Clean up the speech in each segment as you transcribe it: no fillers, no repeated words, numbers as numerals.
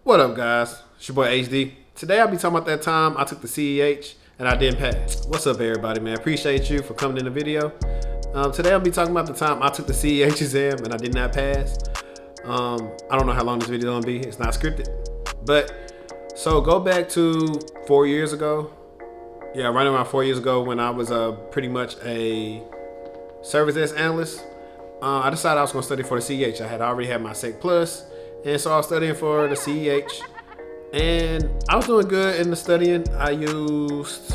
What up, guys? It's your boy HD. Today I'll be talking about that time I took the CEH and I didn't pass. What's up, everybody, man? Appreciate you for coming in the video. Today I'll be talking about the time I took the CEH exam and I did not pass. I don't know how long this video is gonna be. It's not scripted. But, so go back to 4 years ago. Yeah, right around 4 years ago when I was pretty much a service desk analyst. I decided I was gonna study for the CEH. I had already had my Sec Plus. And so I was studying for the CEH, and I was doing good in the studying. I used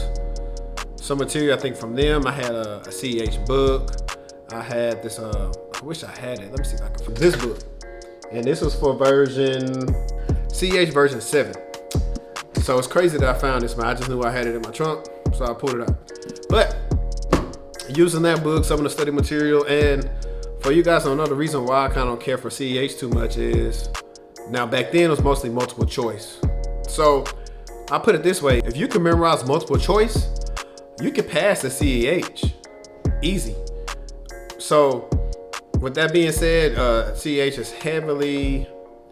some material, I think, from them. I had a CEH book. I had this, I wish I had it. Let me see if I can find this book. And this was for CEH version 7. So it's crazy that I found this, man. I just knew I had it in my trunk, so I pulled it out. But using that book, some of the study material, and for you guys don't know, the reason why I kind of don't care for CEH too much is, now back then it was mostly multiple choice. So I put it this way, if you can memorize multiple choice, you can pass the CEH, easy. So with that being said, CEH is heavily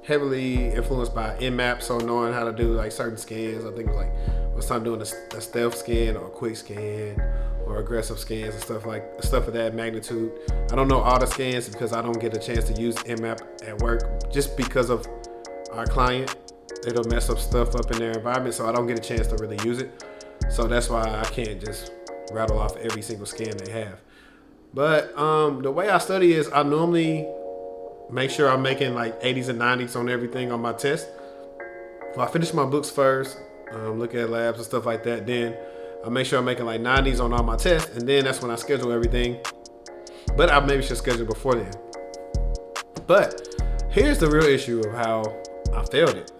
influenced by Nmap, so knowing how to do like certain scans. I think like what's time doing a stealth scan or a quick scan or aggressive scans and stuff of that magnitude. I don't know all the scans because I don't get a chance to use Nmap at work just because of our client. It'll mess up stuff up in their environment, so I don't get a chance to really use it. So that's why I can't just rattle off every single scan they have. But the way I study is I normally make sure I'm making like 80s and 90s on everything on my test. So I finish my books first, look at labs and stuff like that. Then I make sure I'm making like 90s on all my tests, and then that's when I schedule everything. But I maybe should schedule before then. But here's the real issue of how I failed it.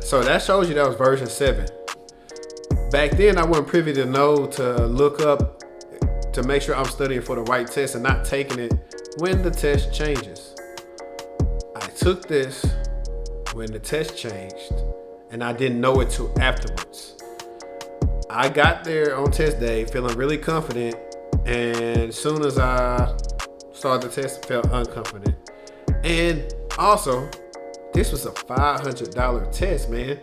So that shows you that was version 7. Back then I wasn't privy to know to look up to make sure I'm studying for the right test and not taking it when the test changes. I took this when the test changed and I didn't know it till afterwards. I got there on test day feeling really confident, and as soon as I started the test, I felt unconfident. And also, this was a $500 test, man.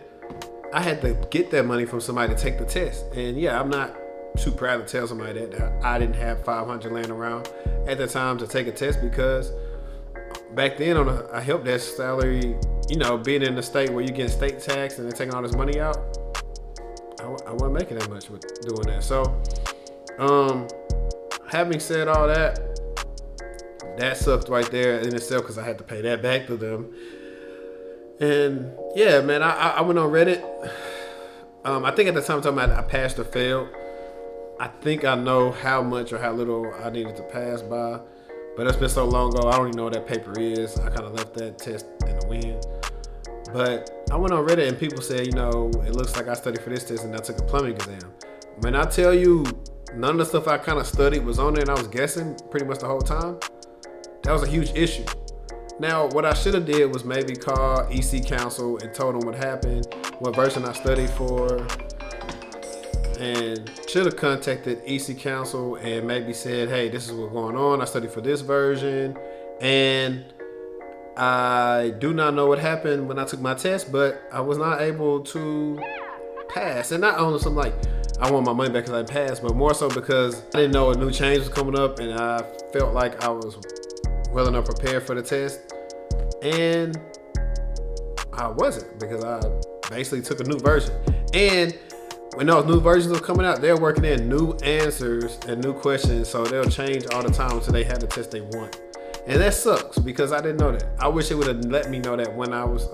I had to get that money from somebody to take the test. And yeah, I'm not too proud to tell somebody that I didn't have $500 laying around at the time to take a test, because back then on a help desk salary, you know, being in the state where you get state tax and they're taking all this money out, I wasn't making that much with doing that. So, having said all that, that sucked right there in itself because I had to pay that back to them. And yeah, man, I went on Reddit. I think at the time talking about I passed or failed. I think I know how much or how little I needed to pass by, but it's been so long ago, I don't even know what that paper is. I kind of left that test in the wind. But I went on Reddit and people said, you know, it looks like I studied for this test and I took a plumbing exam. When I tell you none of the stuff I kind of studied was on there and I was guessing pretty much the whole time, that was a huge issue. Now, what I should have did was maybe call EC Council and told them what happened, what version I studied for, and should have contacted EC Council and maybe said, hey, this is what's going on. I studied for this version, and I do not know what happened when I took my test, but I was not able to pass. And not only something like I want my money back because I passed, but more so because I didn't know a new change was coming up, and I felt like I was well enough prepared for the test, and I wasn't, because I basically took a new version. And when those new versions were coming out, they're working in new answers and new questions, so they'll change all the time until they have the test they want. And that sucks because I didn't know that. I wish it would have let me know that when I was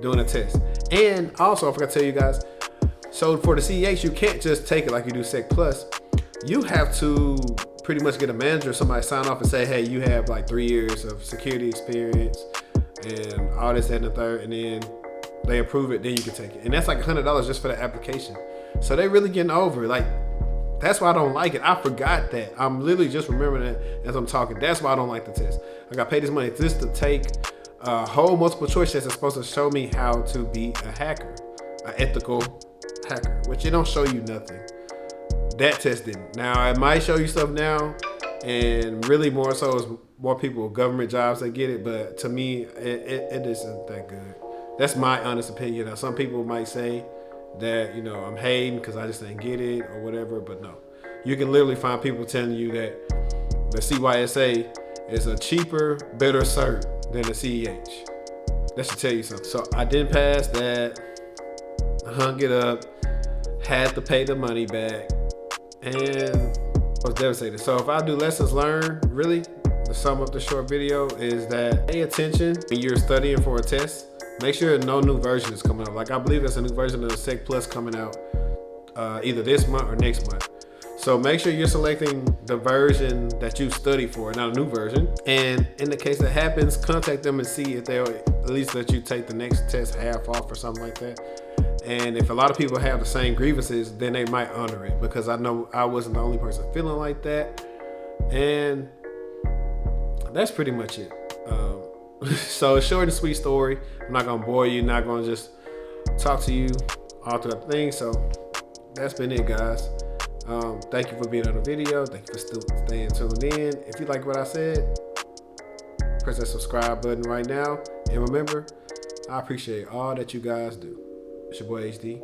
doing a test. And also, I forgot to tell you guys, so for the CEH, you can't just take it like you do Sec Plus. You have to pretty much get a manager or somebody sign off and say, hey, you have like 3 years of security experience and all this, that, and the third, and then they approve it, then you can take it. And that's like $100 just for the application. So they really getting over it. Like, that's why I don't like it. I forgot that. I'm literally just remembering it as I'm talking. That's why I don't like the test. I got paid this money just to take a whole multiple choice test that's supposed to show me how to be a hacker, an ethical hacker, which it don't show you nothing. That test didn't. Now, it might show you stuff now, and really more so is more people with government jobs that get it, but to me, it isn't that good. That's my honest opinion. Now, some people might say that, you know, I'm hating because I just didn't get it or whatever, but no. You can literally find people telling you that the CYSA is a cheaper, better cert than the CEH. That should tell you something. So I didn't pass that, hung it up, had to pay the money back, and I was devastated. So if I do lessons learned, really, to sum up the short video is that pay attention when you're studying for a test. Make sure no new version is coming out. Like I believe there's a new version of the Sec Plus coming out either this month or next month. So make sure you're selecting the version that you study for, not a new version. And in the case that happens, contact them and see if they'll at least let you take the next test half off or something like that. And if a lot of people have the same grievances, then they might honor it, because I know I wasn't the only person feeling like that. And that's pretty much it. So short and sweet story. I'm not gonna bore you, not gonna just talk to you all throughout the thing. So that's been it, guys. Thank you for being on the video. Thank you for still staying tuned in. If you like what I said, press that subscribe button right now. And remember, I appreciate all that you guys do. It's your boy HD.